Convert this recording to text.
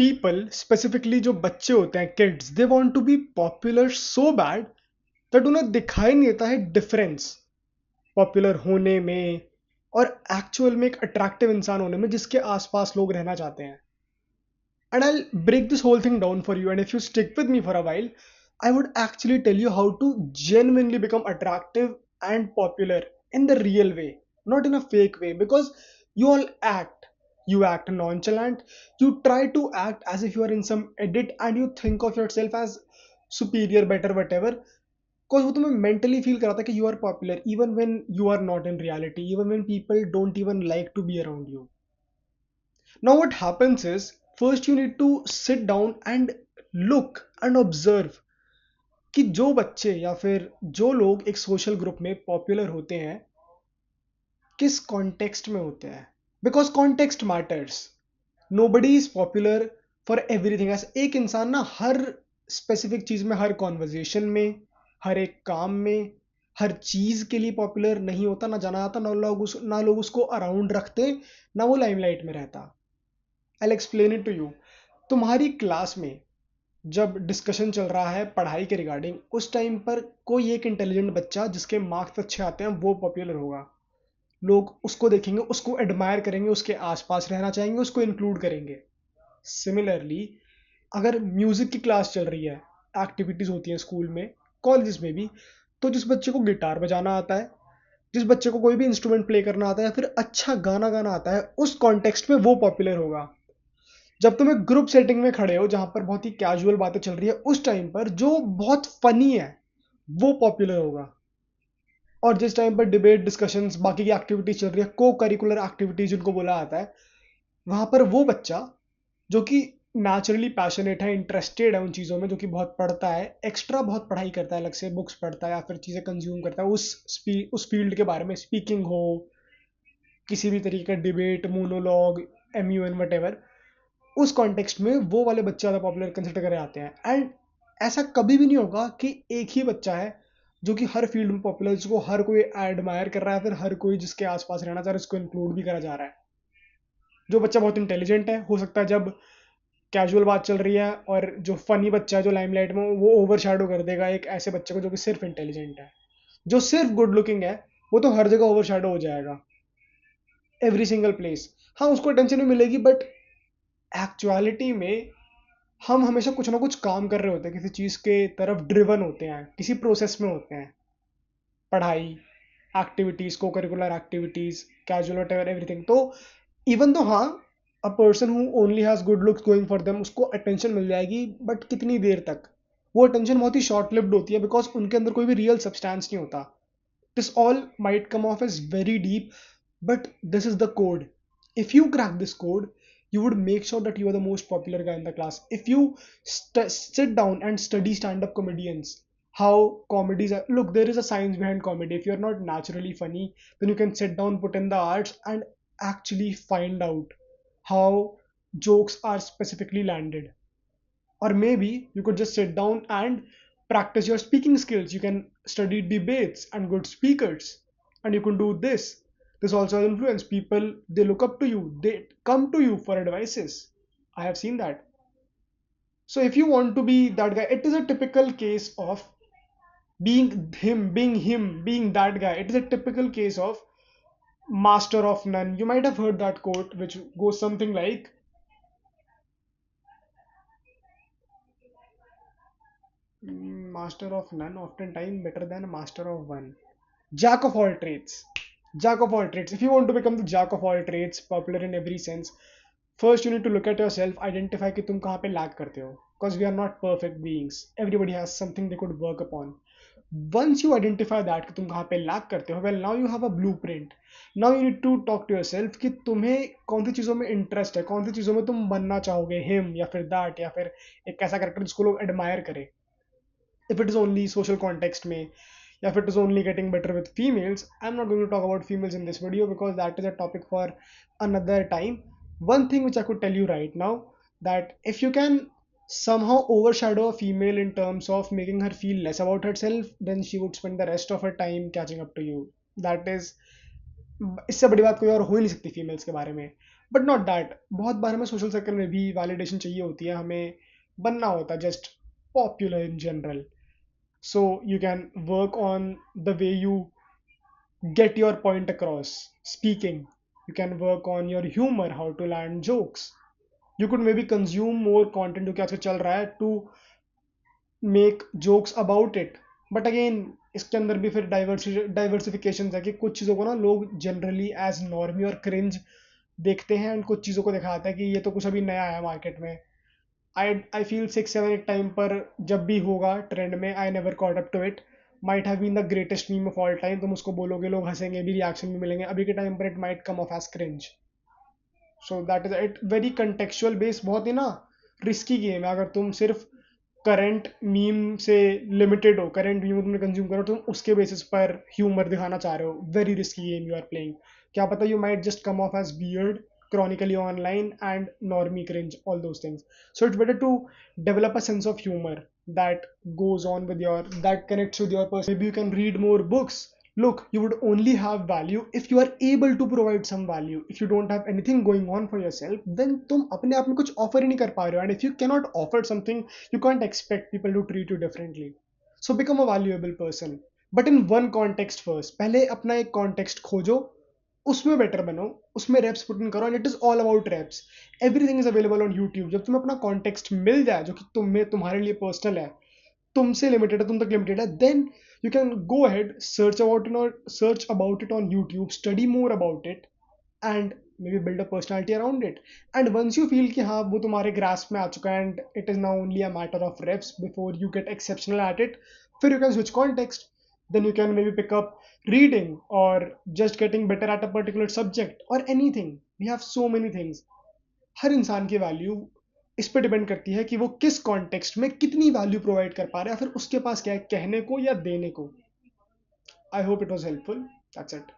People specifically जो बच्चे होते हैं kids they want to be popular so bad that उन्हें दिखाई नहीं देता है डिफरेंस पॉपुलर होने में और एक्चुअल में एक अट्रैक्टिव इंसान होने में जिसके आसपास लोग रहना चाहते हैं. And I'll break this whole thing down for you. And if you stick with me for a while, I would actually tell you how to genuinely become attractive and popular in the real way, not in a fake way. Because you all act. You act nonchalant. You try to act as if you are in some edit and you think of yourself as superior, better, whatever. Because वो तुम्हें mentally feel कराता है कि you are popular even when you are not in reality, even when people don't even like to be around you. Now, what happens is, first you need to sit down and look and observe कि जो बच्चे या फिर जो लोग एक social group में popular होते हैं किस कॉन्टेक्स्ट में होते हैं. Because context matters. Nobody is popular for everything. ऐसा एक इंसान ना हर स्पेसिफिक चीज में, हर कॉन्वर्जेशन में, हर एक काम में, हर चीज के लिए पॉपुलर नहीं होता. ना जाना जाता, ना लोग उसको अराउंड रखते, ना वो लाइमलाइट में रहता. I'll explain it to you. तुम्हारी क्लास में जब डिस्कशन चल रहा है पढ़ाई के रिगार्डिंग, उस टाइम पर कोई एक इंटेलिजेंट बच्चा जिसके मार्क्स अच्छे आते हैं वो पॉपुलर होगा. लोग उसको देखेंगे, उसको एडमायर करेंगे, उसके आसपास रहना चाहेंगे, उसको इंक्लूड करेंगे. सिमिलरली, अगर म्यूजिक की क्लास चल रही है, एक्टिविटीज होती हैं स्कूल में, कॉलेजेस में भी, तो जिस बच्चे को गिटार बजाना आता है, जिस बच्चे को कोई भी इंस्ट्रूमेंट प्ले करना आता है या फिर अच्छा गाना गाना आता है, उस कॉन्टेक्स्ट में वो पॉपुलर होगा. जब तुम एक ग्रुप सेटिंग में खड़े हो जहां पर बहुत ही कैजुअल बातें चल रही है, उस टाइम पर जो बहुत फनी है वो पॉपुलर होगा. और जिस टाइम पर डिबेट, डिस्कशंस, बाकी की एक्टिविटीज चल रही है, को करिकुलर एक्टिविटीज जिनको बोला जाता है, वहां पर वो बच्चा जो कि नेचुरली पैशनेट है, इंटरेस्टेड है उन चीज़ों में, जो कि बहुत पढ़ता है, एक्स्ट्रा बहुत पढ़ाई करता है, अलग से बुक्स पढ़ता है या फिर चीज़ें कंज्यूम करता है उस फील्ड के बारे में, स्पीकिंग हो, किसी भी तरीके का debate, monologue, MUN what ever, उस कॉन्टेक्स्ट में वो वाले बच्चे ज़्यादा पॉपुलर कंसिडर करे जाते हैं. एंड ऐसा कभी भी नहीं होगा कि एक ही बच्चा है जो कि हर फील्ड में पॉपुलर, जिसको हर कोई एडमायर कर रहा है, फिर हर कोई जिसके आसपास रहना चाह रहा है उसको इंक्लूड भी करा जा रहा है. जो बच्चा बहुत इंटेलिजेंट है, हो सकता है जब कैजुअल बात चल रही है और जो फनी बच्चा है जो लाइमलाइट में, वो ओवर शेडो कर देगा एक ऐसे बच्चे को जो कि सिर्फ इंटेलिजेंट है. जो सिर्फ गुड लुकिंग है वो तो हर जगह ओवर शेडो हो जाएगा, एवरी सिंगल प्लेस. हाँ, उसको अटेंशन भी मिलेगी, बट एक्चुअलिटी में हम हमेशा कुछ ना कुछ काम कर रहे होते हैं, किसी चीज़ के तरफ ड्रिवन होते हैं, किसी प्रोसेस में होते हैं. पढ़ाई, एक्टिविटीज़, को curricular activities, casual what ever everything. तो इवन तो हाँ, a person who only has good looks going for them, उसको अटेंशन मिल जाएगी, बट कितनी देर तक. वो अटेंशन बहुत ही शॉर्ट लिव्ड होती है, बिकॉज उनके अंदर कोई भी रियल सब्सटेंस नहीं होता. This all might come off as very deep, but this is the code. If you crack this code, you would make sure that you are the most popular guy in the class. If you sit down and study stand-up comedians, how comedies are, look, there is a science behind comedy. If you're not naturally funny, then you can sit down, put in the arts, and actually find out how jokes are specifically landed. Or maybe you could just sit down and practice your speaking skills. You can study debates and good speakers, and you can do this. This also influence people. They look up to you, they come to you for advices. I have seen that. So if you want to be that guy, it is a typical case of being that guy. It is a typical case of master of none. You might have heard that quote, which goes something like, master of none, oftentimes better than a master of one. Jack of all trades. Jack of all trades. If you want to become the jack of all trades, popular in every sense, first you need to look at yourself, identify कि तुम कहाँ पे lag करते हो. Because we are not perfect beings. Everybody has something they could work upon. Once you identify that कि तुम कहाँ पे lag करते हो, well, now you have a blueprint. Now you need to talk to yourself कि तुम्हें कौन सी चीज़ों में इंटरेस्ट है, कौन सी चीज़ों में तुम बनना चाहोगे, हिम या फिर दैट, या फिर एक ऐसा करेक्टर जिसको लोग एडमायर करें. If it is only social context में, if it is only getting better with females, I'm not going to talk about females in this video because that is a topic for another time. One thing which I could tell you right now, that if you can somehow overshadow a female in terms of making her feel less about herself, then she would spend the rest of her time catching up to you. That is, इससे बड़ी बात कोई और हो ही नहीं सकती females के बारे में. बट नॉट दैट, बहुत बार हमें सोशल सर्कल में भी वैलिडेशन चाहिए होती है, हमें बनना होता है just popular in general. So you can work on the way you get your point across speaking. You can work on your humor, how to land jokes. You could maybe consume more content जो कि आजकल चल रहा है, to make jokes about it. But again इसके अंदर भी फिर डाइवर्सिफिकेशन है कि कुछ चीज़ों को ना लोग जनरली एज नॉर्मी और क्रिंज देखते हैं, एंड कुछ चीज़ों को दिखाता है कि ये तो कुछ अभी नया है मार्केट में. आई फील 6 7 8 टाइम पर जब भी होगा ट्रेंड में, I never caught up to it. Might have been the greatest meme of all time. तुम उसको बोलोगे, लोग हंसेंगे भी, रिएक्शन भी मिलेंगे. अभी के टाइम पर it might come off as cringe. So that is it. Very contextual base, बहुत ही ना रिस्की गेम है. अगर तुम सिर्फ करंट मीम से लिमिटेड हो, करंट मीम तुमने कंज्यूम करो, तुम उसके बेसिस पर ह्यूमर दिखाना चाह रहे हो, very risky game you are playing. क्या पता you might just come off as weird chronically online and normie cringe, all those things. So it's better to develop a sense of humor that goes on with your, that connects with your person. Maybe you can read more books. Look, you would only have value if you are able to provide some value. If you don't have anything going on for yourself, then तुम अपने आप में कुछ offer ही नहीं कर पा रहे हो. And if you cannot offer something, you can't expect people to treat you differently. So become a valuable person, but in one context first. पहले अपना एक context खोजो, उसमें बेटर बनो, उसमें रेप्स पुट इन करो, and it is all about reps. Everything is available on YouTube. जब तुम्हें अपना कॉन्टेक्स्ट मिल जाए जो कि तुम्हें, तुम्हारे लिए पर्सनल है, तुमसे लिमिटेड है, तुम तक लिमिटेड है, then you can go ahead, search about it on YouTube, study more about it, and maybe build a personality around it. And once you feel कि हाँ वो तुम्हारे ग्रास्प में आ चुका है, and it is now only a matter of reps before you get exceptional at it, फिर you can switch context. Then you can maybe pick up reading, or just getting better at a particular subject, or anything. We have so many things. हर इंसान की value इस पे depend करती है कि वो किस कॉन्टेक्स्ट में कितनी वैल्यू प्रोवाइड कर पा रहा है, फिर उसके पास क्या है कहने को या देने को. I hope it was helpful. That's it.